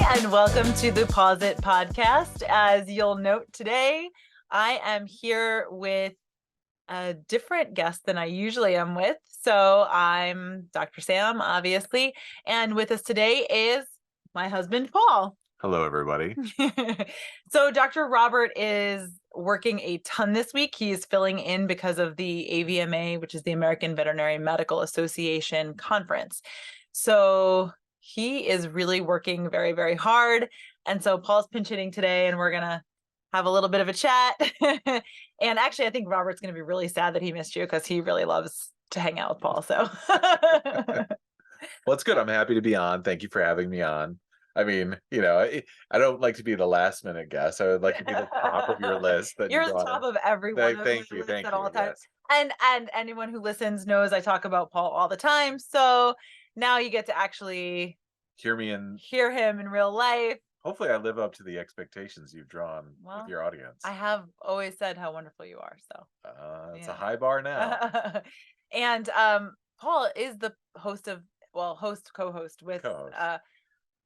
and welcome to the Pawsit podcast. As you'll note today, I am here with a different guest than I usually am with. So I'm Dr. Sam, obviously, and with us today is my husband, Paul. Hello, everybody. So Dr. Robert is working a ton this week. He is filling in because of the AVMA, which is the American Veterinary Medical Association conference. So he is really working very, very hard. And so Paul's pinch hitting today, and we're going to have a little bit of a chat. And actually, I think Robert's going to be really sad that he missed you because he really loves to hang out with Paul. So, Well, it's good. I'm happy to be on. Thank you for having me on. I mean, I don't like to be the last minute guest. I would like to be the top of your list. That you're the top of everyone. Thank you. At all times. Yes. And anyone who listens knows I talk about Paul all the time. So now you get to actually hear him in real life. Hopefully I live up to the expectations you've drawn with your audience. I have always said how wonderful you are. So it's a high bar now. And Paul is the co-host with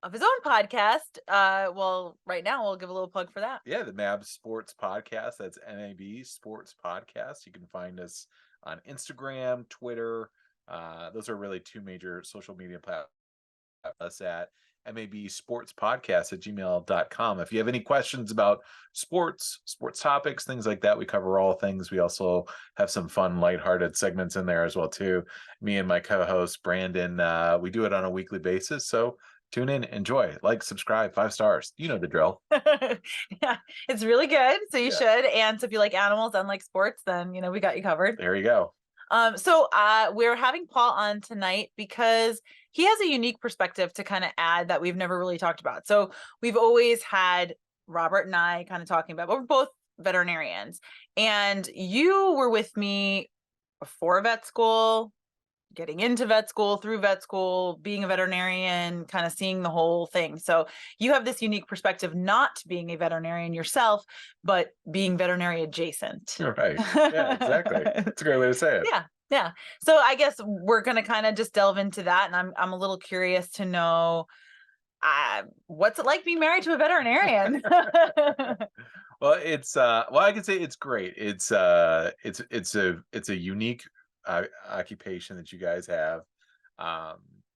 of his own podcast. Well, right now we'll give a little plug for that. Yeah, the MAB Sports Podcast. That's MAB Sports Podcast. You can find us on Instagram, Twitter. Those are really two major social media platforms. Us at mabsportspodcast@gmail.com. If you have any questions about sports topics, things like that, we cover all things. We also have some fun, lighthearted segments in there as well too. Me and my co-host Brandon, we do it on a weekly basis. So tune in, enjoy, like, subscribe, 5 stars. You know the drill. Yeah, it's really good. So you should. And so if you like animals and like sports, then we got you covered. There you go. So we're having Paul on tonight because he has a unique perspective to kind of add that we've never really talked about. So we've always had Robert and I kind of talking about, but we're both veterinarians. And you were with me before vet school, getting into vet school, through vet school, being a veterinarian, kind of seeing the whole thing. So you have this unique perspective, not being a veterinarian yourself, but being veterinary adjacent. Right. Yeah, exactly. That's a great way to say it. Yeah. So I guess we're going to kind of just delve into that. And I'm a little curious to know what's it like being married to a veterinarian? Well, I can say it's great. It's a unique occupation that you guys have.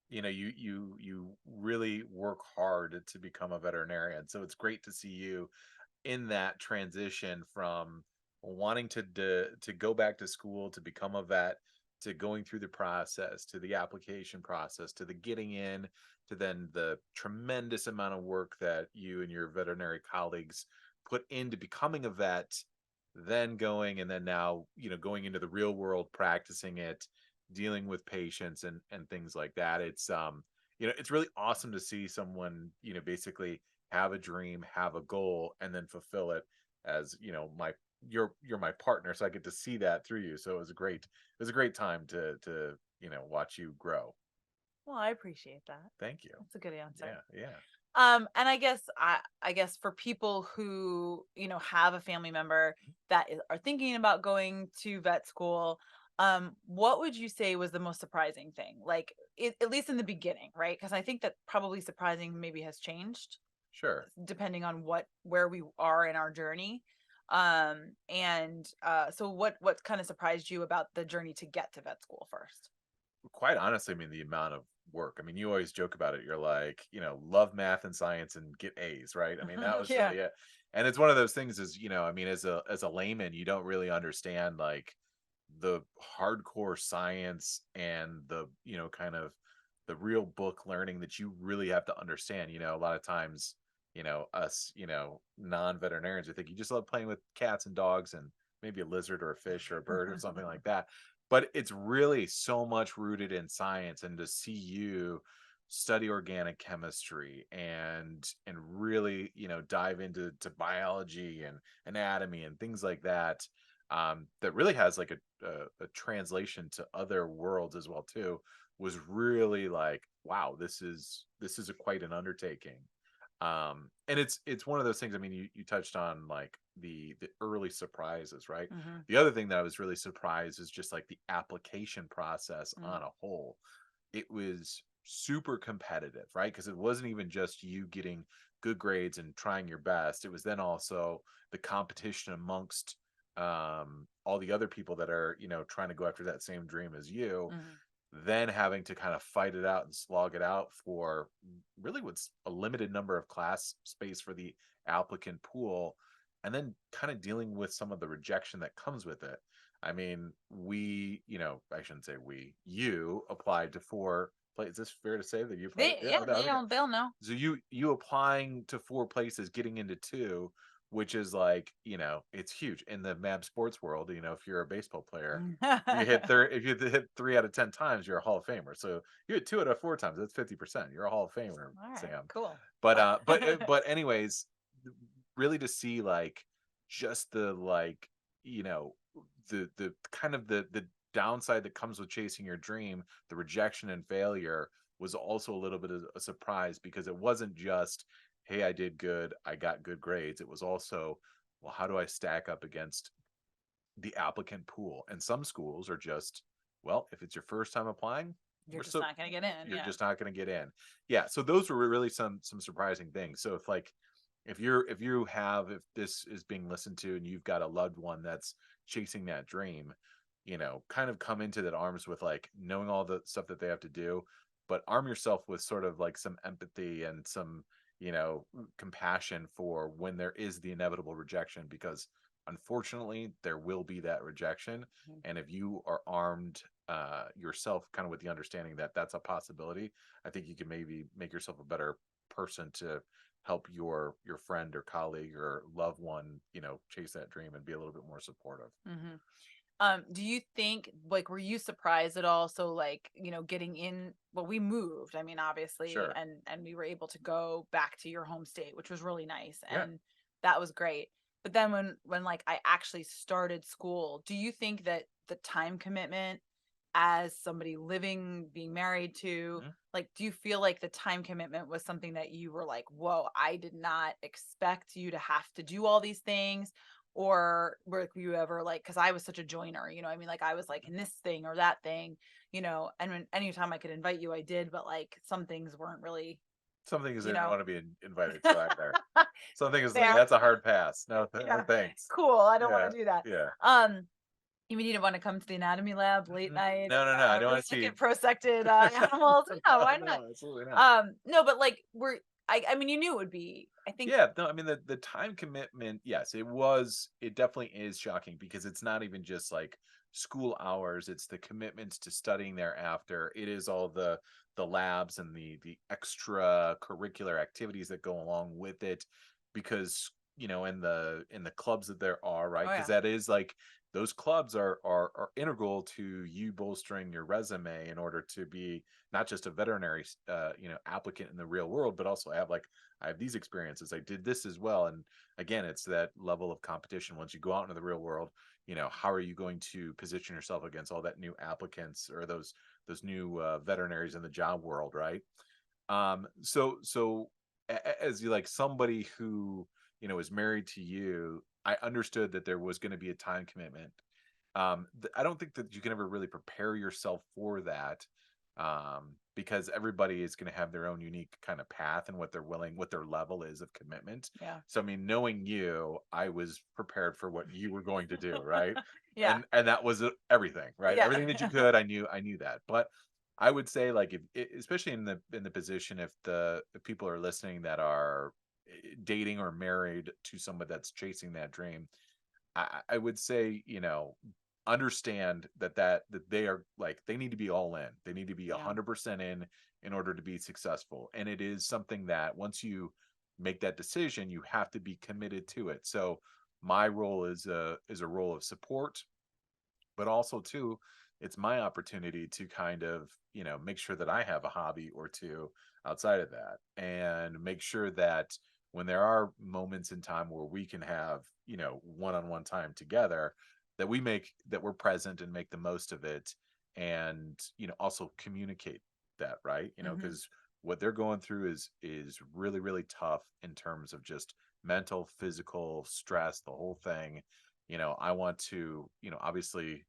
You really work hard to become a veterinarian. So it's great to see you in that transition from wanting to go back to school to become a vet, to going through the process, to the application process, to the getting in, to then the tremendous amount of work that you and your veterinary colleagues put into becoming a vet, then going and then now going into the real world, practicing it, dealing with patients and things like that. It's it's really awesome to see someone basically have a dream, have a goal, and then fulfill it. As you're my partner, so I get to see that through you. So it was a great time to watch you grow. Well, I appreciate that. Thank you. That's a good answer. Yeah. And I guess for people who have a family member that are thinking about going to vet school, what would you say was the most surprising thing? Like at least in the beginning, right? Because I think that probably surprising maybe has changed. Sure. Depending on where we are in our journey. So what kind of surprised you about the journey to get to vet school first? Quite honestly, I mean, the amount of work. I mean, you always joke about it. You're like, love math and science and get A's, right? I mean, that was really it. And it's one of those things is, I mean, as a layman, you don't really understand like the hardcore science and the, kind of the real book learning that you really have to understand. A lot of times, us, non-veterinarians, I think you just love playing with cats and dogs and maybe a lizard or a fish or a bird or something like that. But it's really so much rooted in science, and to see you study organic chemistry and really, dive into biology and anatomy and things like that, that really has like a translation to other worlds as well too, was really like, wow, this is quite an undertaking. And it's one of those things. I mean, you touched on like the early surprises, right? Mm-hmm. The other thing that I was really surprised is just like the application process on a whole. It was super competitive, right? Because it wasn't even just you getting good grades and trying your best. It was then also the competition amongst all the other people that are, trying to go after that same dream as you, Mhm. then having to kind of fight it out and slog it out for really what's a limited number of class space for the applicant pool, and then kind of dealing with some of the rejection that comes with it. I mean, I shouldn't say you applied to four places. Is this fair to say that you applied? They, Yeah, yeah, no, okay. they'll know. So you applying to four places, getting into two, which is like, it's huge in the MAB sports world. If you're a baseball player, if you hit 3 out of 10 times, you're a Hall of Famer. So you hit 2 out of 4 times, that's 50%. You're a Hall of Famer, All right, Sam. cool. But anyways, really to see like just the like, you know, the kind of the downside that comes with chasing your dream, the rejection and failure was also a little bit of a surprise, because it wasn't just, hey, I did good, I got good grades. It was also, well, how do I stack up against the applicant pool? And some schools are just, well, if it's your first time applying, You're just not gonna get in. you're Yeah. just not going to get in. Yeah, so those were really some surprising things. So if this is being listened to and you've got a loved one that's chasing that dream, kind of come into that arms with like knowing all the stuff that they have to do, but arm yourself with sort of like some empathy and some, compassion for when there is the inevitable rejection, because unfortunately there will be that rejection. Mhm. And if you are armed yourself kind of with the understanding that that's a possibility, I think you can maybe make yourself a better person to help your friend or colleague or loved one, chase that dream and be a little bit more supportive. Mhm. Do you think, like, were you surprised at all? So, like, getting in, well, we moved, I mean, obviously, Sure. and we were able to go back to your home state, which was really nice, Yeah. and that was great. But then when like I actually started school, do you think that the time commitment as somebody living, being married to, Mhm. like, do you feel like the time commitment was something that you were like, whoa, I did not expect you to have to do all these things? Or were you ever like, because I was such a joiner, I mean, like I was like in this thing or that thing, and when anytime I could invite you, I did, but like some things weren't really, Some things I you didn't know, want to be invited to either. Some things like fair. that's a hard pass. No, no Yeah, thanks. cool. I don't want Yeah. to do that. Yeah. Um, you mean you didn't want to come to the anatomy lab late night No, and no, no. I don't want to look see. at prosected animals? Yeah, No, why not? no, absolutely not. No, but like I mean, you knew it would be. I think. Yeah, no, I mean the time commitment, yes, it definitely is shocking, because it's not even just like school hours, it's the commitments to studying thereafter. It is all the labs and the extra curricular activities that go along with it, because in the clubs that there are, right? Oh Because yeah. that is like those clubs are integral to you bolstering your resume in order to be not just a veterinary applicant in the real world, but also have like, I have these experiences. I did this as well. And again, it's that level of competition. Once you go out into the real world, how are you going to position yourself against all that new applicants, or those new veterinaries in the job world, right? So as you like somebody who is married to you, I understood that there was going to be a time commitment. I don't think that you can ever really prepare yourself for that, because everybody is going to have their own unique kind of path and what their level is of commitment. Yeah. So I mean, knowing you, I was prepared for what you were going to do, right? Yeah. And that was everything, right? Yeah. Everything that you could, I knew that. But I would say, like, especially in the position, if people are listening that are dating or married to somebody that's chasing that dream, I would say, understand that they are like, they need to be all in. They need to be Yeah. 100% in order to be successful. And it is something that once you make that decision, you have to be committed to it. So my role is a role of support, but also too, it's my opportunity to kind of, make sure that I have a hobby or two outside of that, and make sure that when there are moments in time where we can have, one-on-one time together, that we're present and make the most of it. And also communicate that, right? Hmm. Because what they're going through is really, really tough in terms of just mental, physical stress, the whole thing. I want to, obviously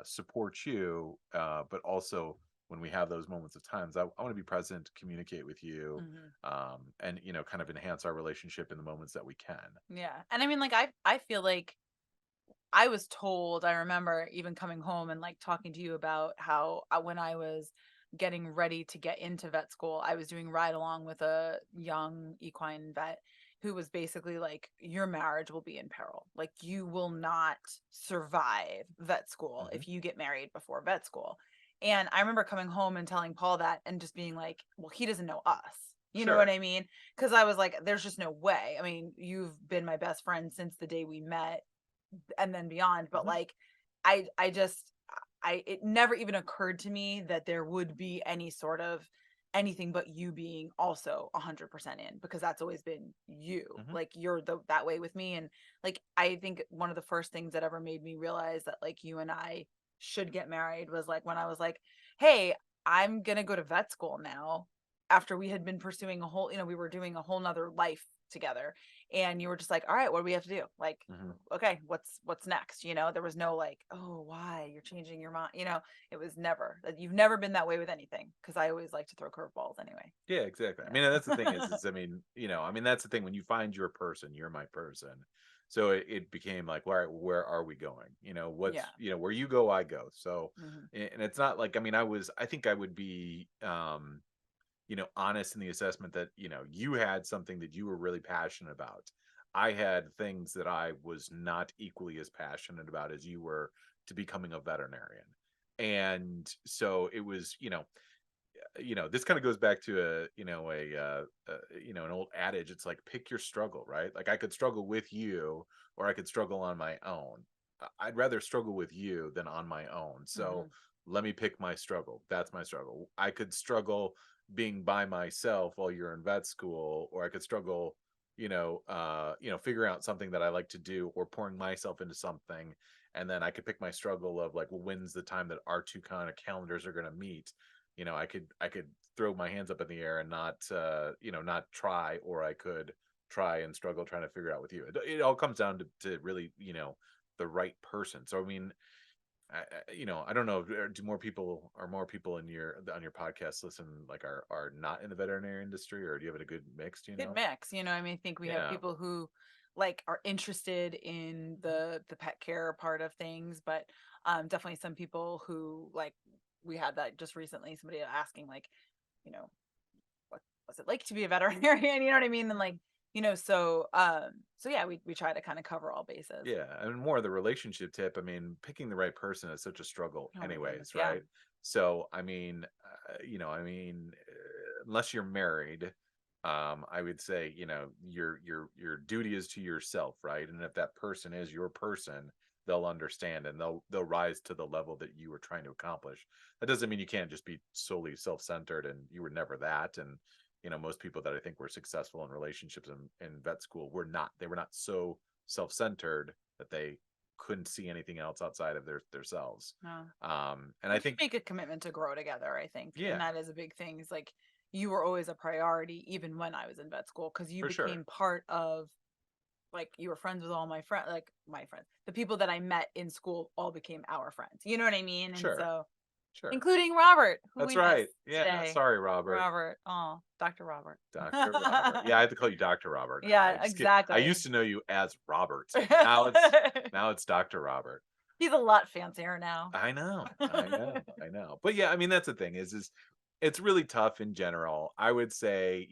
support you, but also when we have those moments of times, I want to be present to communicate with you, Mhm. and kind of enhance our relationship in the moments that we can. Yeah. And I mean, like, I feel like I was told, I remember even coming home and like talking to you about how when I was getting ready to get into vet school, I was doing ride along with a young equine vet who was basically like, your marriage will be in peril. Like, you will not survive vet school Hmm. if you get married before vet school. And I remember coming home and telling Paul that and just being like, well, he doesn't know us. You know what Sure. I mean? Because I was like, there's just no way. I mean, you've been my best friend since the day we met and then beyond, but Hmm. like I just I it never even occurred to me that there would be any sort of anything but you being also 100% in, because that's always been you. Hmm. Like, you're that way with me. And like, I think one of the first things that ever made me realize that like you and I should get married was like when I was like, hey, I'm gonna go to vet school now, after we had been pursuing a whole, we were doing a whole nother life together. And you were just like, all right, what do we have to do? Like, Hmm. okay, what's next? There was no like, oh, why you're changing your mind? It was never that. You've never been that way with anything, because I always like to throw curveballs anyway. Yeah, exactly. I mean, and that's the thing is I mean, I mean, that's the thing when you find your person, you're my person. So it became like, where are we going? Yeah. Where you go, I go. So, Hmm. and it's not like, I mean, I think I would be, honest in the assessment that, you had something that you were really passionate about. I had things that I was not equally as passionate about as you were to becoming a veterinarian. And so it was, this kind of goes back to an old adage. It's like, pick your struggle, right? Like, I could struggle with you, or I could struggle on my own. I'd rather struggle with you than on my own. So Hmm. let me pick my struggle. That's my struggle. I could struggle being by myself while you're in vet school, or I could struggle, figuring out something that I like to do, or pouring myself into something. And then I could pick my struggle of like, well, when's the time that our two kind of calendars are going to meet? I could throw my hands up in the air and not try, or I could try and struggle trying to figure out with you. It all comes down to really, the right person. So I mean, I don't know. Do more people in your on your podcast listen, like, are not in the veterinary industry, or do you have a good mix? Do you Good know? mix. I mean, I think we have Yeah. people who like are interested in the pet care part of things, but definitely some people who like, we had that just recently, somebody asking like, you know what was it like to be a veterinarian? You know what I mean? And like, so yeah, we try to kind of cover all bases. Yeah, and more of the relationship tip. I mean, picking the right person is such a struggle, Oh my goodness, anyways, yeah. right? So, I mean, unless you're married, I would say, your duty is to yourself, right? And if that person is your person, they'll understand, and they'll rise to the level that you were trying to accomplish. That doesn't mean you can't just be solely self-centered, and you were never that. And most people that I think were successful in relationships in vet school were not. They were not so self-centered that they couldn't see anything else outside of their selves. No. And We I did think, make a commitment to grow together, I think. And yeah, that is a big thing. Is like, you were always a priority even when I was in vet school, because you for sure. became part of, like, you were friends with all my friends, like my friends. The people that I met in school all became our friends. You know what I mean? And Sure. so, Sure. including Robert, who That's we miss right. Yeah. today. Sorry, Robert. Robert. Oh, Dr. Robert. Dr. Robert. Yeah, I have to call you Dr. Robert now. Yeah, I exactly. used to know you as Robert. Now it's Dr. Robert. He's a lot fancier now. I know. I know. I know. But yeah, I mean, that's the thing is it's really tough in general. I would say,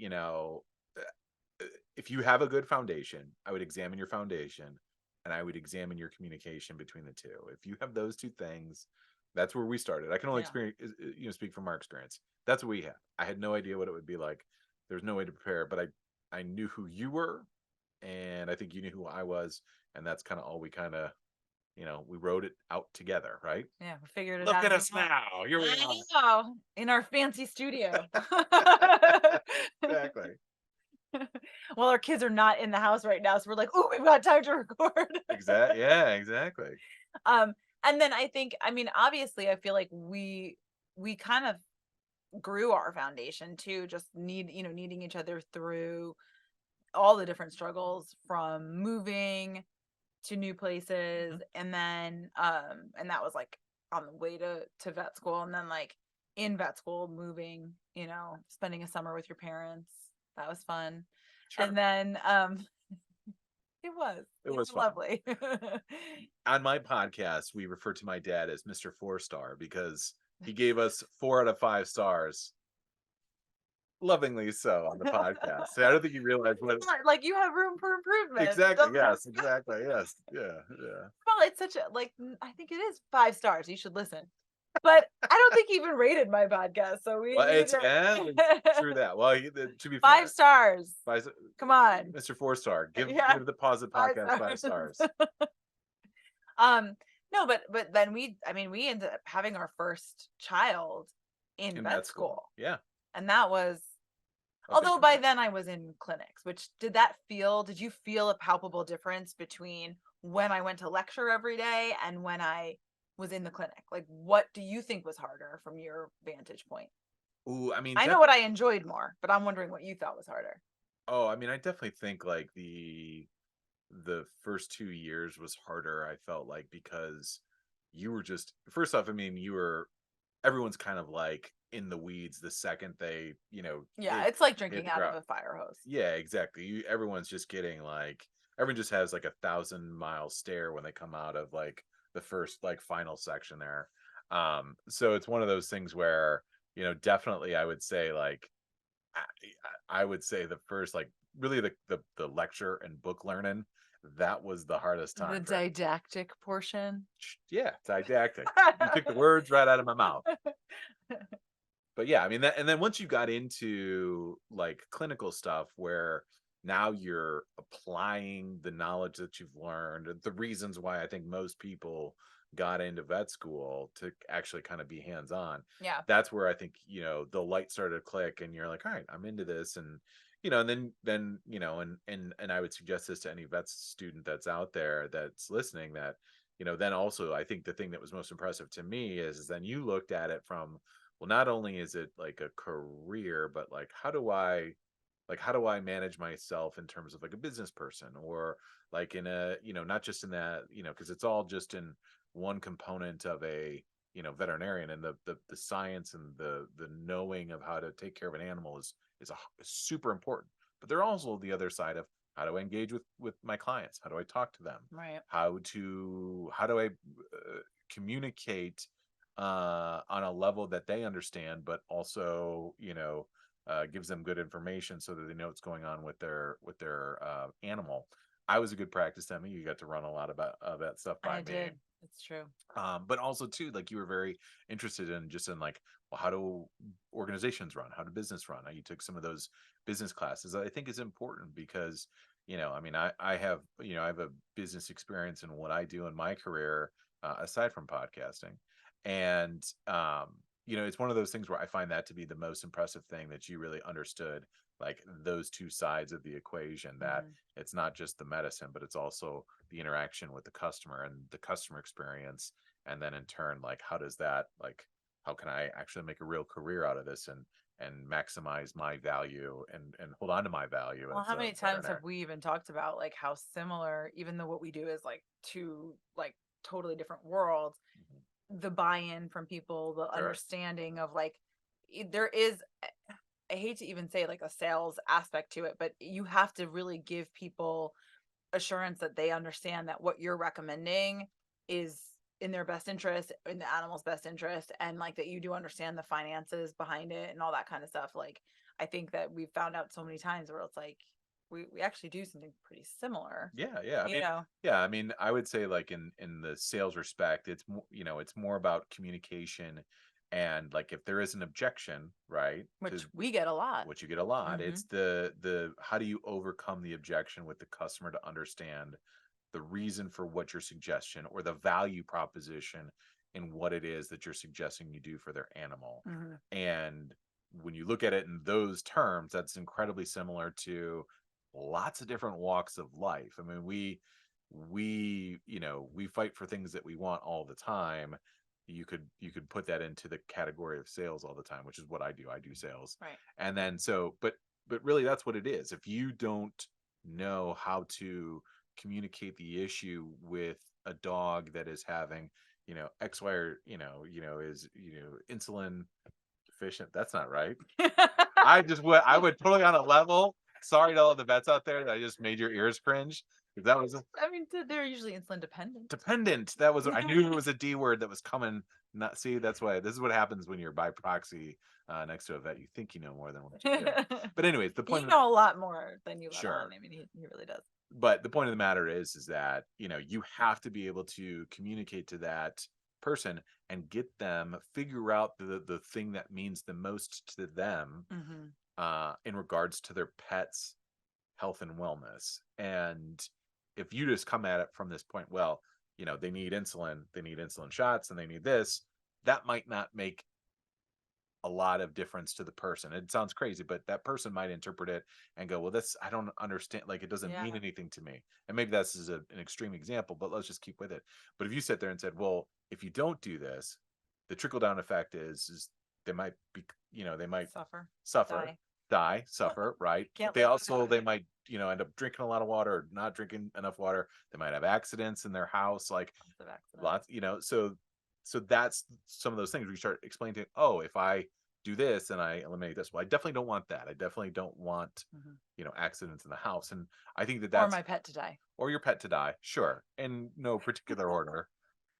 if you have a good foundation, I would examine your foundation, and I would examine your communication between the two. If you have those two things, that's where we started. I can only Yeah. experience, speak from our experience. That's what we had. I had no idea what it would be like. There's no way to prepare, but I knew who you were, and I think you knew who I was, and that's kind of all we kind of, we wrote it out together, right? Yeah, we figured it Look out at as we us went. now. Here we I are. know, in our fancy studio. Exactly. Well, our kids are not in the house right now, so we're like, oh, we've got time to record. Exactly. Yeah, exactly. um, and then I think, I mean, obviously, I feel like we kind of grew our foundation too, just needing each other through all the different struggles, from moving to new places, Mhm. and then and that was like on the way to vet school, and then like in vet school, moving, spending a summer with your parents. That was fun. Sure. And then It it was was fun. lovely. On my podcast, we refer to my dad as Mr. Four Star because he gave us 4 out of 5 stars, lovingly so, on the podcast. So I don't think you realize what Like you have room for improvement. exactly. Yes, exactly. Yes. Yeah. Yeah. Well, it's such a I think it is 5 stars. You should listen. But I don't think he even rated my podcast, so we Well, need it's to true that. Well, to be five fair, stars. five, Come on. Mr. Four Star, Yeah, give the Pawsit five podcast five stars. stars um, no, but then we ended up having our first child in in vet vet school. school. Yeah, And that was, a big although by commitment. then I was in clinics, which did you feel a palpable difference between when I went to lecture every day and when I was in the clinic? Like, what do you think was harder from your vantage point? Ooh, I mean, I know what I enjoyed more, but I'm wondering what you thought was harder. oh, I mean, I definitely think like the first 2 years was harder. I felt like because you were just first off, I mean, everyone's kind of like in the weeds the second they Yeah, it's like hit drinking the out of ground. a fire hose. Yeah, exactly. Everyone's just getting like everyone just has like 1,000 mile stare when they come out of like the first like final section there. So it's one of those things where definitely I would say like I would say the first like really the lecture and book learning, that was the hardest The time for didactic portion. yeah, didactic. You took the words right out of my mouth. But yeah, I mean that, and then once you got into like clinical stuff where now you're applying the knowledge that you've learned, the reasons why I think most people got into vet school to actually kind of be hands-on. Yeah. That's where I think, the light started to click and you're like, all right, I'm into this. And and then, and I would suggest this to any vet student that's out there that's listening that, then also I think the thing that was most impressive to me is then you looked at it from, well, not only is it like a career, but like how do I manage myself in terms of like a business person or like in a, not just in that, because it's all just in one component of a, veterinarian, and the science and the knowing of how to take care of an animal is super important. But they're also the other side of how do I engage with my clients? How do I talk to them? Right. How do I communicate on a level that they understand, but also gives them good information so that they know what's going on with their animal. I was a good practice dummy. You got to run a lot of that stuff by I me. did. It's true. But also too, like you were very interested in just in like, well, how do organizations run? How do business run? You took some of those business classes that I think is important because, I mean, I have, I have a business experience in what I do in my career, aside from podcasting. And, it's one of those things where I find that to be the most impressive thing that you really understood, like those two sides of the equation, that Mhm. it's not just the medicine, but it's also the interaction with the customer and the customer experience. And then in turn, like, how can I actually make a real career out of this and maximize my value and hold on to my value Well, as how a many times veterinarian? have we even talked about like how similar, even though what we do is like two like totally different worlds, Mhm. the buy-in from people, the Sure. understanding of like there is I hate to even say like a sales aspect to it, but you have to really give people assurance that they understand that what you're recommending is in their best interest, in the animal's best interest, and like that you do understand the finances behind it and all that kind of stuff. Like I think that we've found out so many times where it's like we actually do something pretty similar, Yeah, yeah. I you mean, know, yeah, I mean, I would say like in the sales respect, it's more, it's more about communication and like if there is an objection, right? To which we get a lot. which you get a lot, Hmm. it's the how do you overcome the objection with the customer to understand the reason for what your suggestion or the value proposition in what it is that you're suggesting you do for their animal. Hmm. And when you look at it in those terms, that's incredibly similar to lots of different walks of life. I mean, we fight for things that we want all the time. You could put that into the category of sales all the time, which is what I do. I do sales. Right. And then but really that's what it is. If you don't know how to communicate the issue with a dog that is having, X, Y, or, is, insulin Deficient. That's not right. I went totally on a level. Sorry to all the vets out there that I just made your ears cringe. 'Cause that was I mean, they're usually insulin dependent. dependent. That was, I knew it was a D word that was coming. Not see, that's why this is what happens when you're by proxy next to a vet. You think you know more than what you do. But anyways, the You point. know a lot more than you let on. Sure. I mean, he really does. But the point of the matter is that, you have to be able to communicate to that person and get them figure out the thing that means the most to them Mm-hmm. in regards to their pets health and wellness. And if you just come at it from this point, well, they need insulin shots, and they need this, that might not make a lot of difference to the person. It sounds crazy, but that person might interpret it and go, well, this, I don't understand. Like, it doesn't Yeah. mean anything to me. And maybe this is an extreme example, but let's just keep with it. But if you sit there and said, well, if you don't do this, the trickle down effect is they might be, they might suffer, die, suffer, right? Can't They live also, without they it. might, end up drinking a lot of water or not drinking enough water. They might have accidents in their house, like Lots of accidents. lots, so that's some of those things where you start explaining to, oh, if I do this and I eliminate this, well, I definitely don't want that. I definitely don't want, Mhm. accidents in the house. And I think that Or that's, my pet to die. or your pet to die, sure, in no particular order.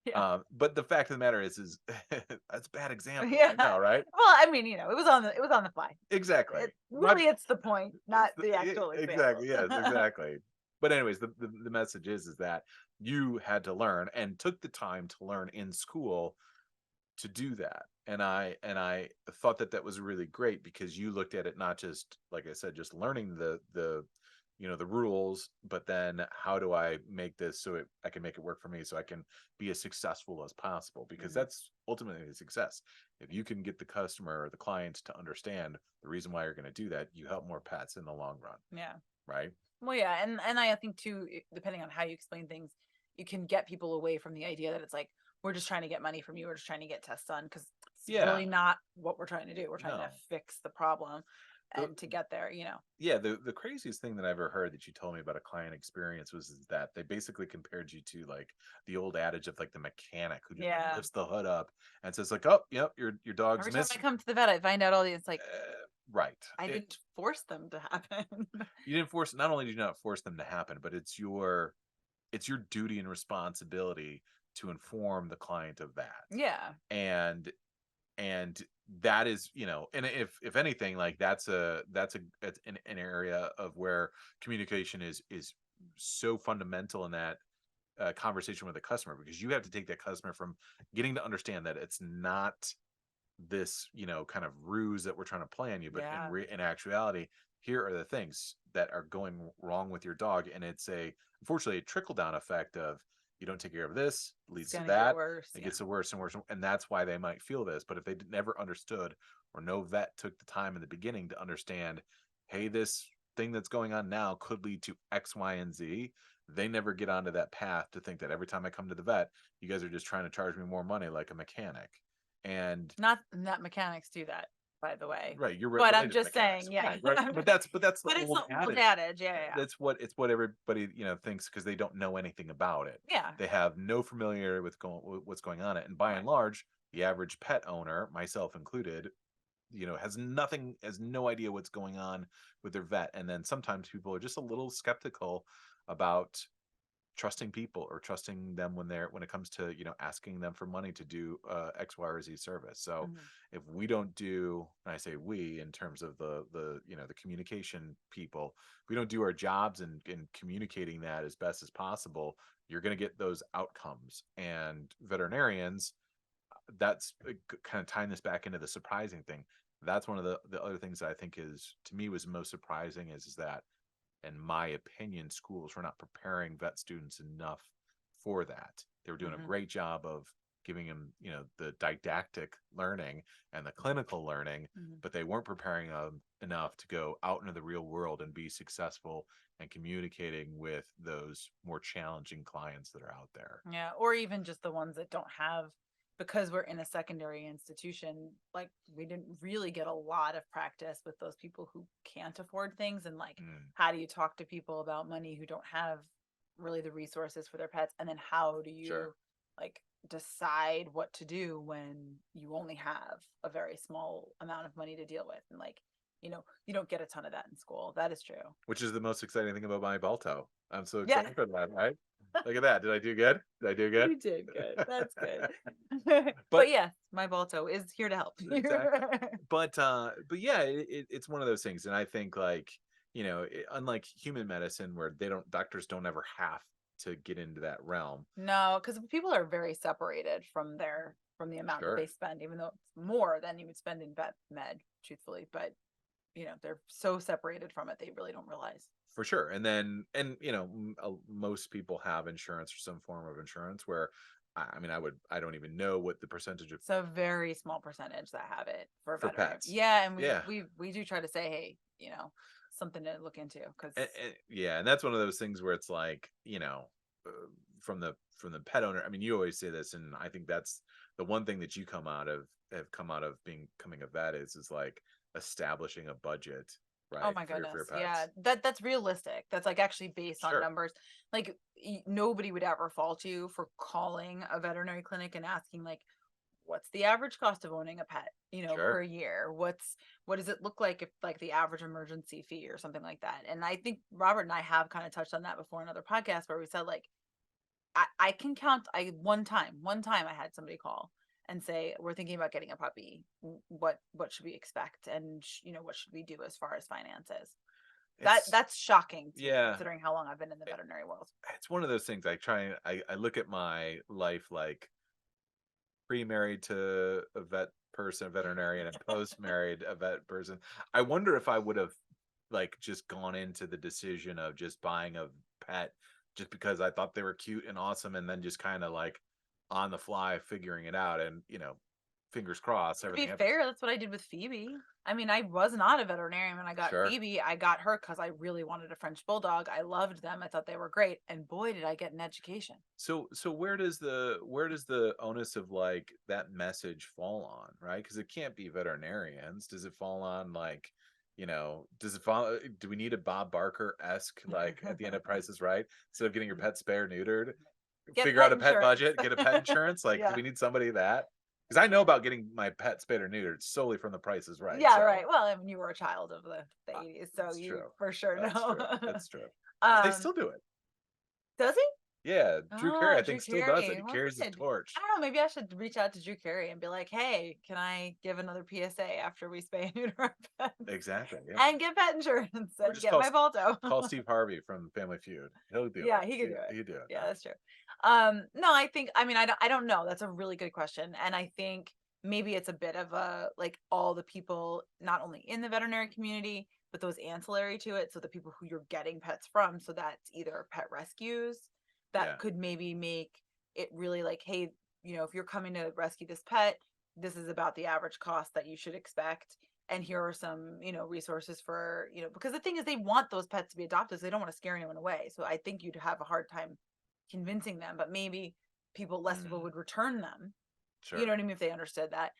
Yeah. But the fact of the matter is that's a bad example. Yeah. I know, right? Well, I mean, it was on the fly. Exactly. Really, it's the point, not the Yeah, actual example. exactly. Yes, exactly. But anyways, the message is that you had to learn and took the time to learn in school to do that. And I thought that was really great because you looked at it not just, like I said, just learning the rules, but then how do I make this so I can make it work for me, so I can be as successful as possible, because Mhm. that's ultimately the success. If you can get the customer or the client to understand the reason why you're going to do that, you help more pets in the long run, Yeah. right? Well, yeah, and I think too, depending on how you explain things, you can get people away from the idea that it's like we're just trying to get money from you, we're just trying to get tests done, because it's Yeah. really not what we're trying to do. We're trying to No. fix the problem, The, and to get there. yeah, the craziest thing that I ever heard that you told me about a client experience was is that they basically compared you to, like, the old adage of, like, the mechanic who just, like, Yeah. lifts the hood up and says, like, oh, yep, your dog's Every time I missing. come to the vet, I find out all these. It's like Right. I didn't force them to happen. You didn't force, not only did you not force them to happen, but it's your duty and responsibility to inform the client of that. Yeah. And that is, and if anything, like, that's an area of where communication is so fundamental in that conversation with the customer, because you have to take that customer from getting to understand that it's not this, kind of ruse that we're trying to play on you, but Yeah. in actuality, here are the things that are going wrong with your dog. And it's unfortunately a trickle down effect of, you don't take care of this, It's leads to gonna get that, worse. it Yeah. gets worse and worse, and that's why they might feel this. But if they never understood, or no vet took the time in the beginning to understand, hey, this thing that's going on now could lead to X, Y, and Z, they never get onto that path to think that every time I come to the vet, you guys are just trying to charge me more money like a mechanic. And Not mechanics do that, by the way. right, you're But I'm related to just mechanics, saying, yeah. right? But that's the But it's old the old adage. adage. Yeah, yeah, It's what everybody, thinks, because they don't know anything about it. yeah. They have no familiarity with what's going on it, and by and Right. large, the average pet owner, myself included, has no idea what's going on with their vet. And then sometimes people are just a little skeptical about trusting people, or trusting them when it comes to, asking them for money to do X, Y, or Z service. So Mhm. if we don't do, and I say we in terms of the communication people, if we don't do our jobs in communicating that as best as possible, you're going to get those outcomes. And veterinarians, that's kind of tying this back into the surprising thing. That's one of the other things that I think is, to me, was most surprising, is that, in my opinion, schools were not preparing vet students enough for that. They were doing a Mhm. great job of giving them, the didactic learning and the clinical learning, Mhm. but they weren't preparing them enough to go out into the real world and be successful and communicating with those more challenging clients that are out there. Yeah, or even just the ones that don't have, because we're in a secondary institution, like we didn't really get a lot of practice with those people who can't afford things, and like Mm, how do you talk to people about money who don't have really the resources for their pets, and then how do sure. you like decide what to do when you only have a very small amount of money to deal with. And like, you don't get a ton of that in school. That is true. Which is the most exciting thing about myBalto. I'm so Yeah. excited for that, right? Look at that. Did I do good? Did I do good? You did good. That's good. But But yeah, myBalto is here to help. exactly. But yeah, it's one of those things, and I think like unlike human medicine, where doctors don't ever have to get into that realm. No, because people are very separated from the amount that they Sure. spend, even though it's more than you would spend in vet med, truthfully. But they're so separated from it, they really don't realize. For sure. And then, most people have insurance or some form of insurance where, I mean, I don't even know what the percentage of It's a very small percentage that have it for for veterinary. pets. Yeah, and we Yeah. we we do try to say, hey, something to look into because Yeah. And that's one of those things where it's like, uh, from the pet owner. I mean, you always say this, and I think that's the one thing that you have come out of becoming a vet is like establishing a budget, oh right, my for your goodness, yeah, pets. that's realistic. That's like actually based on Sure. numbers. Like nobody would ever fault you for calling a veterinary clinic and asking like, what's the average cost of owning a pet, per Sure. year? What does it look like if like the average emergency fee or something like that? And I think Robert and I have kind of touched on that before in other podcasts where we said like I can count. One time I had somebody call and say, we're thinking about getting a puppy. What should we expect? And what should we do as far as finances? It's That's shocking to me yeah. considering how long I've been in the veterinary world. It's one of those things. I look at my life like pre-married to a veterinarian, and post-married a vet person. I wonder if I would have like just gone into the decision of just buying a pet just because I thought they were cute and awesome, and then just kind of like on the fly figuring it out, and fingers crossed To be everything happens. fair, that's what I did with Phoebe. I mean, I was not a veterinarian when I got Sure. Phoebe. I got her because I really wanted a French bulldog. I loved them. I thought they were great. And boy, did I get an education. So where does the onus of like that message fall on, right? Because it can't be veterinarians. Does it fall on like, does it fall? Do we need a Bob Barker esque like at the end of Price is Right? Instead of getting your pet spare neutered, Get figure out pet a pet insurance. budget, get a pet insurance. Like, do Yeah. we need somebody that? Because I know about getting my pet spayed or neutered solely from the Price is Right. Yeah, So right. Well, I mean, you were a child of the uh, 80s, so that's you true. for sure That's know. true. That's true. They um, still do it. does he? Yeah, Drew Carey, Oh, I Drew think, still does it. Carey. He Well, carries the good. I torch. don't know. Maybe I should reach out to Drew Carey and be like, "Hey, can I give another PSA after we spay and neuter our pets Exactly. Yeah. and get pet insurance Or and just get my Balto?" call Steve Harvey from Family Feud. He'll do Yeah, it. he could do it. He'd do it. Yeah, that's true. No, I mean, I don't know. That's a really good question. And I think maybe it's a bit of a like all the people, not only in the veterinary community, but those ancillary to it. So the people who you're getting pets from. So that's either pet rescues that Yeah. could maybe make it really like, hey, if you're coming to rescue this pet, this is about the average cost that you should expect. And here are some, resources for, because the thing is they want those pets to be adopted. So they don't want to scare anyone away. So I think you'd have a hard time convincing them, but maybe less people Mm, would return them. You know sure. what I mean? If they understood that.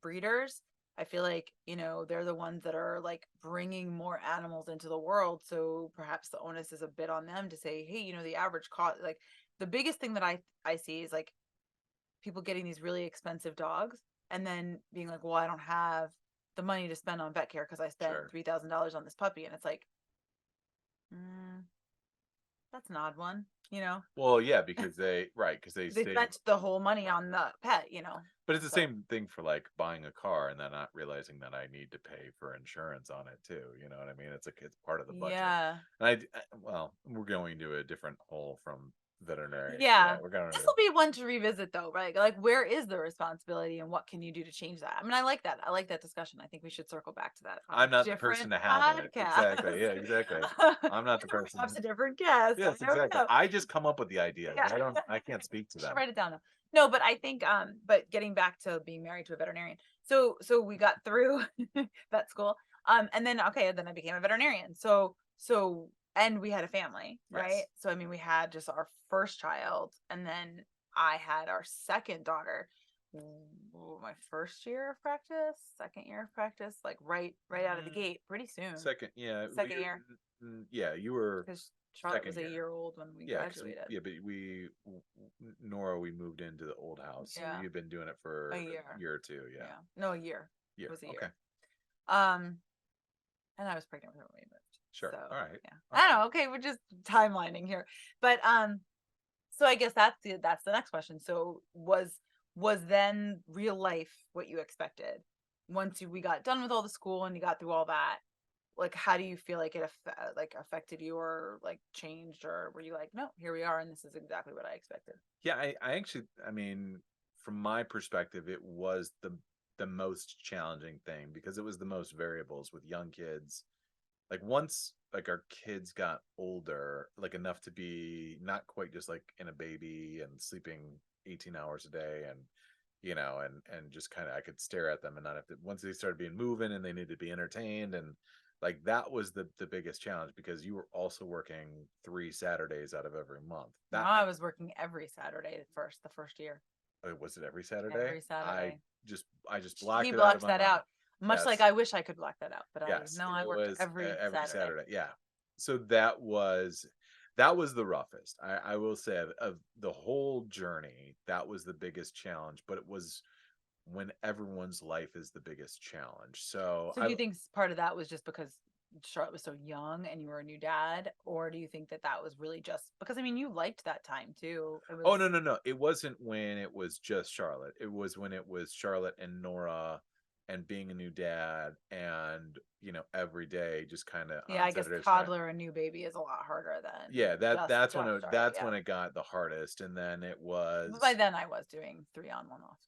Breeders, I feel like, they're the ones that are like bringing more animals into the world. So perhaps the onus is a bit on them to say, hey, the average cost, like the biggest thing that I see is like people getting these really expensive dogs and then being like, well, I don't have the money to spend on vet care because I spent Sure. $3,000 on this puppy. And it's like, mm, that's an odd one, Well, yeah, because they they save. spent the whole money on the pet. But it's the So same thing for like buying a car and then not realizing that I need to pay for insurance on it too. You know what I mean? It's part of the budget. yeah. And well, we're going to a different hole from veterinary. Yeah, Yeah. we're going This to. will be one to revisit though, right? Like where is the responsibility and what can you do to change that? I mean, I like that. I like that discussion. I think we should circle back to that on I'm a not the person different to have it. podcast. Exactly. Yeah, exactly. I'm not the person. Perhaps a different guest. I Yes, don't exactly. know. I just come up with the ideas. Yeah. I can't speak to I should them. write it down though. No, but I think but getting back to being married to a veterinarian. So we got through vet school. And then okay, then I became a veterinarian. So and we had a family, right? Yes. So I mean we had just our first child and then I had our second daughter. My first year of practice, second year of practice, like right out of the Mm, gate, pretty soon. Second, yeah, Second year, yeah, you were. because Charlotte was second a year. year old when we Yeah, graduated. but Nora, we moved into the old house. So Yeah, you've been doing it for a a year. year or two. Yeah. Yeah, no, a year. It Year. was a Okay. year. Um, and I was pregnant with her when we moved. Sure. So All right. yeah, All I right. don't know. Okay, we're just timelining here, but so I guess that's the next question. So was then real life what you expected once we got done with all the school and you got through all that? Like, how do you feel like it affected you or like changed, or were you like, no, here we are and this is exactly what I expected? Yeah, I actually, I mean, from my perspective, it was the most challenging thing because it was the most variables with young kids. Like once like our kids got older, like enough to be not quite just like in a baby and sleeping 18 hours a day and and just kind of I could stare at them and not have to once they started being moving and they needed to be entertained and like that was the biggest challenge because you were also working 3 Saturdays out of every month. No, That I was working every Saturday at first, the first year. was it every Saturday? Every Saturday. I just He blocked it out of blocks my that mind. out. Much like Yes. I wish I could block that out, but I Yes, no, I it worked was every every Saturday. Saturday. Yeah. So that was the roughest. I will say of the whole journey, that was the biggest challenge, but it was when everyone's life is the biggest challenge. So So do you think part of that was just because Charlotte was so young and you were a new dad, or do you think that that was really just because I mean you liked that time too? It oh was no, no, no. It wasn't when it was just Charlotte. It was when it was Charlotte and Nora and being a new dad and every day just kind of yeah, on I guess Saturdays trying. toddler and new baby is a lot harder than Yeah, that that's when just it Charlotte. that's Yeah, when it got the hardest, and then it but by was then I was doing 3 on 1 off.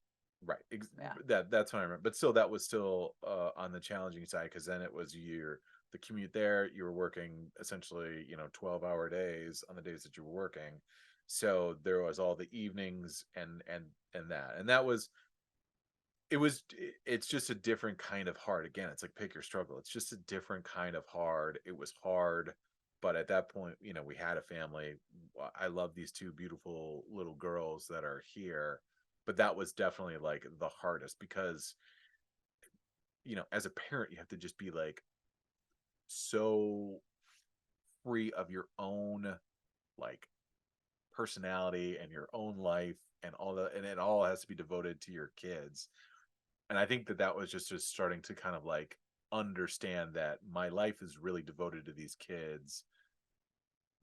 right. Yeah, That's what I remember. But still, that was still on the challenging side because then it was the commute there. You were working essentially 12-hour days on the days that you were working, so there was all the evenings and that was it's just a different kind of hard. Again, it's like pick your struggle. It's just a different kind of hard. It was hard, but at that point, we had a family. I love these two beautiful little girls that are here, but that was definitely like the hardest because as a parent you have to just be like so free of your own like personality and your own life and all that, and it all has to be devoted to your kids. And I think that was just starting to kind of like understand that my life is really devoted to these kids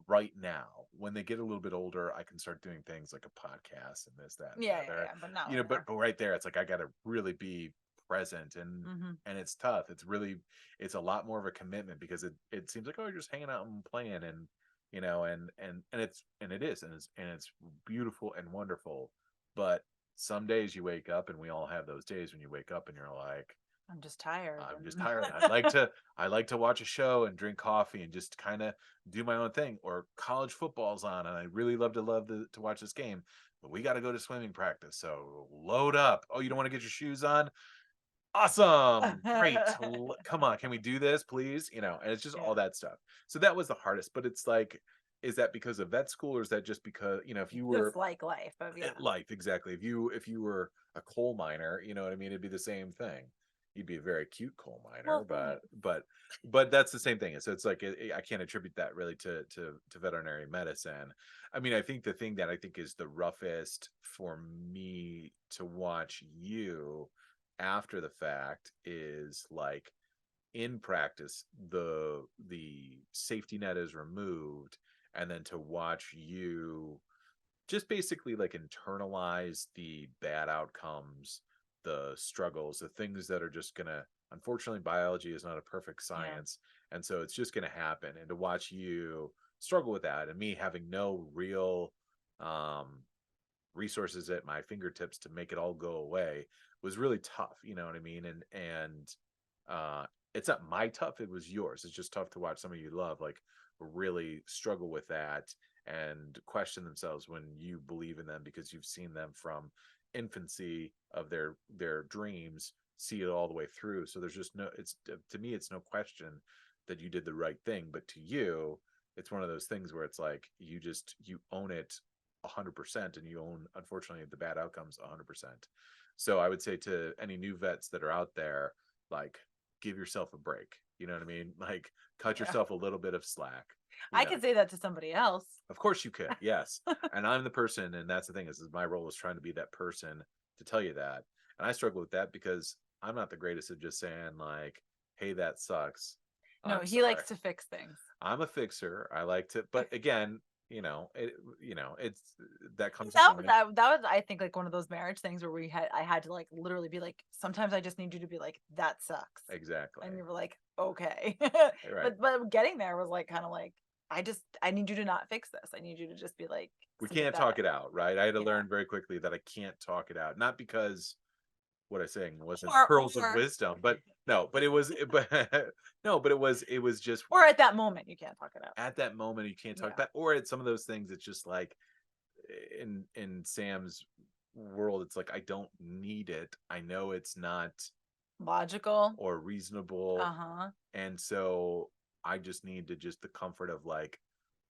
right now. When they get a little bit older, I can start doing things like a podcast and this, that, and the other. but not But right there, it's like I got to really be present, and it's tough. It's a lot more of a commitment because it seems like, oh, you're just hanging out and playing, and and it is, and it's beautiful and wonderful. But some days you wake up, and we all have those days when you wake up and you're like, I'm just tired. I'm just tired. I like to watch a show and drink coffee and just kind of do my own thing. Or college football's on, and I really love to watch this game, but we got to go to swimming practice. So load up. Oh, you don't want to get your shoes on? Awesome, great. Come on, can we do this, please? And it's just all Yeah, that stuff. So that was the hardest. But it's like, is that because of vet school, or is that just because if you just were like life, but yeah, life exactly? If you were a coal miner, you know what I mean? It'd be the same thing. You'd be a very cute coal miner, well, but that's the same thing. So it's like I can't attribute that really to veterinary medicine. I mean, I think the thing that I think is the roughest for me to watch you after the fact is like in practice the safety net is removed, and then to watch you just basically like internalize the bad outcomes, the struggles, the things that are just gonna, unfortunately, biology is not a perfect yeah. science, and so it's just gonna happen. And to watch you struggle with that, and me having no real um resources at my fingertips to make it all go away, was really tough. You know what I mean? And uh it's not my tough, it was yours. It's just tough to watch somebody you love like really struggle with that and question themselves when you believe in them because you've seen them from infancy of their dreams see it all the way through. So there's just no, it's to me it's no question that you did the right thing, but to you it's one of those things where it's like you own it 100%, and you own, unfortunately, the bad outcomes 100%. So I would say to any new vets that are out there, like, give yourself a break. You know what I mean? Like, cut Yeah. yourself a little bit of slack. You I know, could say that to somebody else. of course you could, yes. And I'm the person, and that's the thing is my role is trying to be that person to tell you that. And I struggle with that because I'm not the greatest at just saying like, "Hey, that sucks. No, I'm he sorry." likes to fix things. I'm a fixer. I like to, but again, it's that comes with That the was man. that was I think like one of those marriage things where I had to like literally be like, sometimes I just need you to be like, that sucks. Exactly. And you were like, okay. Right. But getting there was like kind of like, I need you to not fix this. I need you to just be like We can't talk sympathetic. it out, right? I had to Yeah. learn very quickly that I can't talk it out. Not because what I saying wasn't Or pearls of wisdom, but no, but it was, but no, but it was just or at that moment you can't talk it out. at that moment you can't talk Yeah. about, or at some of those things, it's just like in Sam's world, it's like I don't need it. I know it's not Logical. or reasonable, Uh-huh. and so I just need to just the comfort of like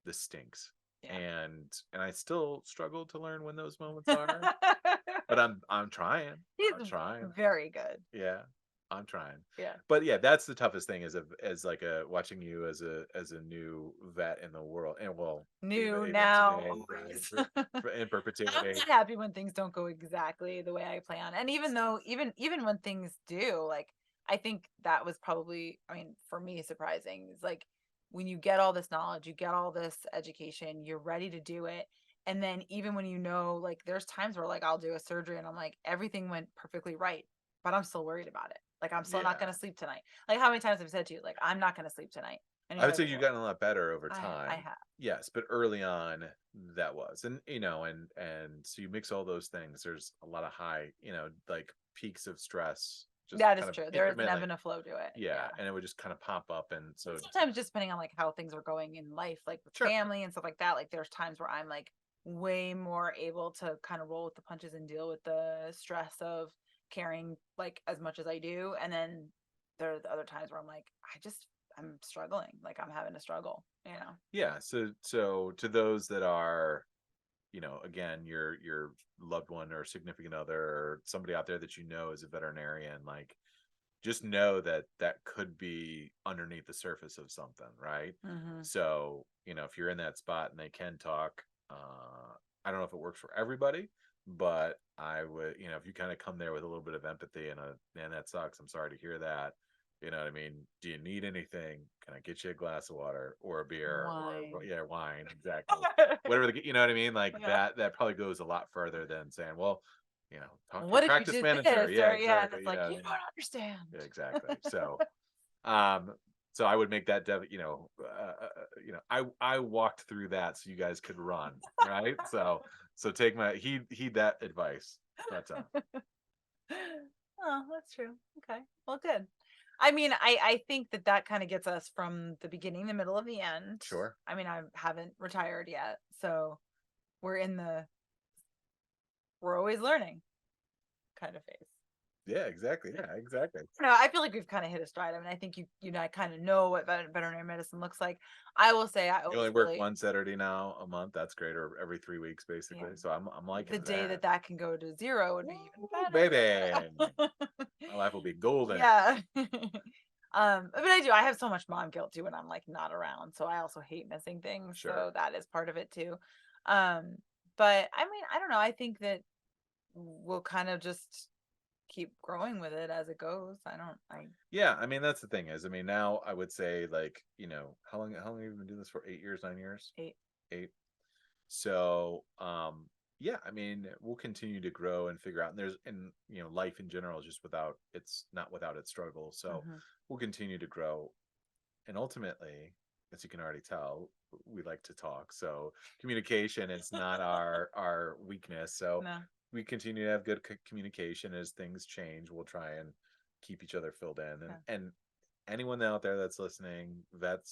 this stinks. Yeah. And I still struggle to learn when those moments are, but I'm trying. He's I'm trying. very good. Yeah, I'm trying. Yeah. But yeah, that's the toughest thing as like a watching you as a new vet in the world, and well, New even now, today, right, always. in I'm perpetuity. not happy when things don't go exactly the way I plan. And even though even when things do, like I think that was probably, I mean, for me surprising. It's like when you get all this knowledge, you get all this education, you're ready to do it. And then even when you know, like there's times where like I'll do a surgery and I'm like, everything went perfectly right, but I'm still worried about it. Like I'm still not Yeah, gonna sleep tonight. Like how many times I've said to you, like, I'm not gonna sleep tonight. And I you're would like, say you've well, gotten a lot better over I time. have. Yes, but early on that was, and and so you mix all those things. There's a lot of high, like peaks of stress, just That is kind of true. There is an ebb intermittently. and a flow to it. Yeah, Yeah. and it would just kind of pop up, and And so sometimes just depending on like how things are going in life, like with sure, family and stuff like that, like there's times where I'm like way more able to kind of roll with the punches and deal with the stress of caring like as much as I do. And then there are the other times where I'm like, I'm struggling. Like I'm having a struggle, you know? yeah. So to those that are, again, your loved one or significant other or somebody out there that is a veterinarian, like just know that that could be underneath the surface of something, right? Mm-hmm. So, if you're in that spot and they can talk, I don't know if it works for everybody, but I would, if you kind of come there with a little bit of empathy and man, that sucks. I'm sorry to hear that. You know what I mean? Do you need anything? Can I get you a glass of water or a beer or Wine. yeah, wine? Exactly. Whatever you know what I mean? Like Yeah. that probably goes a lot further than saying, well, talk to your What if you practice did manager. this? Yeah, Or yeah, and exactly. it's like, Yeah, you don't understand. yeah, exactly. Um, so I would make that, I walked through that so you guys could run, right? So take heed that advice. But Oh, that's true. Okay. Well, good. I mean, I think that that kind of gets us from the beginning, the middle, of the end. sure. I mean, I haven't retired yet, so we're in the we're always learning kind of phase. Yeah, exactly. Yeah, exactly. No, I feel like we've kind of hit a stride. I mean, I think you know, I kind of know what veterinary medicine looks like. I will say, I You only always work really, one Saturday now a month. That's great, or every 3 weeks, yeah, basically. So I'm the liking day that that. that can go to zero would be even Woo, baby, better. my life will be golden. Yeah. But I do. I have so much mom guilt too when I'm like not around. So I also hate missing things. Sure. So that is part of it too. Um, but I mean, I don't know. I think that we'll kind of just keep growing with it as it goes. I Yeah, I mean that's the thing is, I mean now I would say like how long have you been doing this for? 8 years, 9 years, hate. 8. So, yeah, I mean, we'll continue to grow and figure out. And life in general is just it's not without its struggle. So Hmm. we'll continue to grow. And ultimately, as you can already tell, we like to talk. So communication is not our weakness. So No. we continue to have good communication as things change. We'll try and keep each other filled in. And Yeah. anyone out there that's listening, vet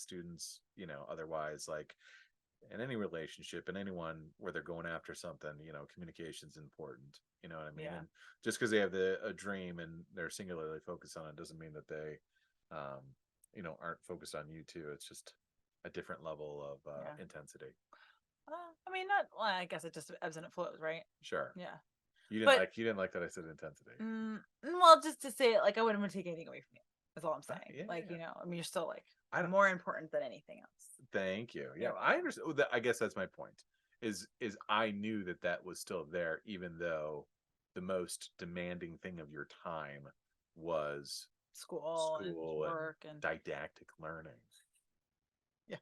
students, otherwise, like in any relationship and anyone where they're going after something, communication's important. You know what I mean? Yeah. And just because they have a dream and they're singularly focused on it doesn't mean that they um aren't focused on you too. It's just a different level of Yeah. intensity. I mean, not. Well, I guess it just ebbs and it flows, right? Sure. Yeah. You didn't But like you didn't like that I said intensity. well, just to say it, like I wouldn't want to take anything away from you. That's all I'm saying. Yeah, like, yeah. you know, I mean, you're still like I don't. more important than anything else. Thank you. Yeah, You're I welcome. understand. I guess that's my point. Is I knew that that was still there, even though the most demanding thing of your time was School and school and work and didactic learning. yeah.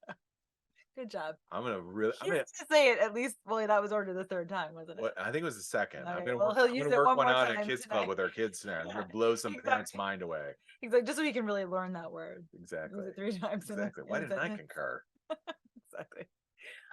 Good job. I'm gonna really. I He's mean, to say it at least. Well, that was already the third time, wasn't it? what I think it was the second. Okay. Well, he'll I'm use gonna it work one one more out at time kids club tonight. with our kids tonight. I'm Yeah. gonna blow some parents' Exactly. mind away. Exactly. Just so he can really learn that word. Exactly. Use it 3 times. Exactly. In Why a didn't I sentence. concur? Exactly.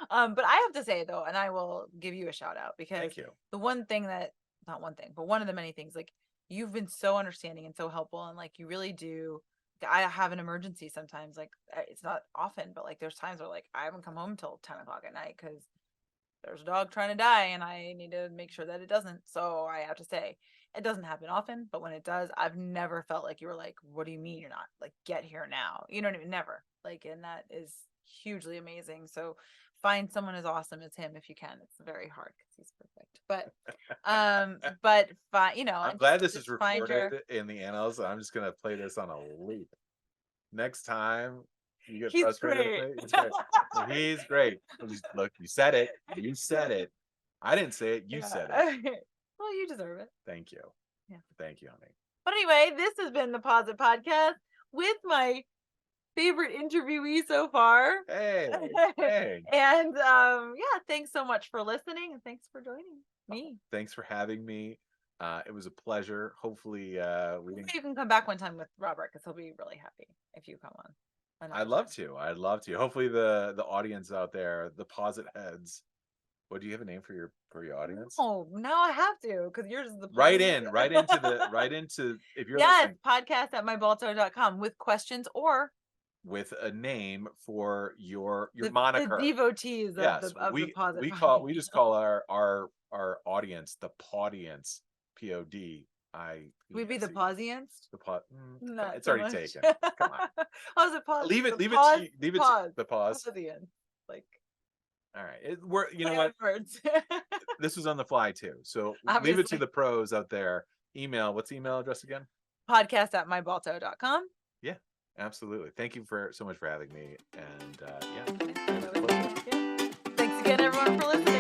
But I have to say though, and I will give you a shout out because Thank you. the one thing that, not one thing, but one of the many things, like you've been so understanding and so helpful, and like you really do. I have an emergency sometimes, like it's not often, but like there's times where like I haven't come home until 10 o'clock at night because there's a dog trying to die and I need to make sure that it doesn't. So I have to say, it doesn't happen often, but when it does, I've never felt like you were like, what do you mean you're not? Like, get here now. You know what I mean? Never. Like, and that is hugely amazing. So find someone as awesome as him if you can. It's very hard because he's perfect. But you know, I'm and glad this is just find your recorded in the annals. I'm just gonna play this on a loop. Next time you get he's frustrated great. with me, it's great. He's great. Look, you said it. You said it. I didn't say it. You said it. Well, you deserve it. Thank you. Yeah. Thank you, honey. But anyway, this has been the Pawsit Podcast with my favorite interviewee so far. Hey, hey. And yeah, thanks so much for listening and thanks for joining me. Thanks for having me. It was a pleasure. Hopefully, You can come back one time with Robert because he'll be really happy if you come on. I'd love to. I'd love to. Hopefully, the audience out there, the Pawsit heads. What do you have a name for your audience? Oh, now I have to because yours is the right into if you're listening. Podcast at myBalto.com with questions or with a name for your moniker. The devotees yes, of the Pawsit. We just call our audience the Pawdience. POD. We'd be the Pawsians. The Paw. It's so already much. taken. Come on. How's it pause? Leave it to the pause. Pawsian. Like. All right. We're you know what? Words. This was on the fly too. So Obviously. Leave it to the pros out there. Email. What's the email address again? Podcast at mybalto.com. Yeah, absolutely. Thank you so much for having me. And yeah. Thanks again, everyone, for listening.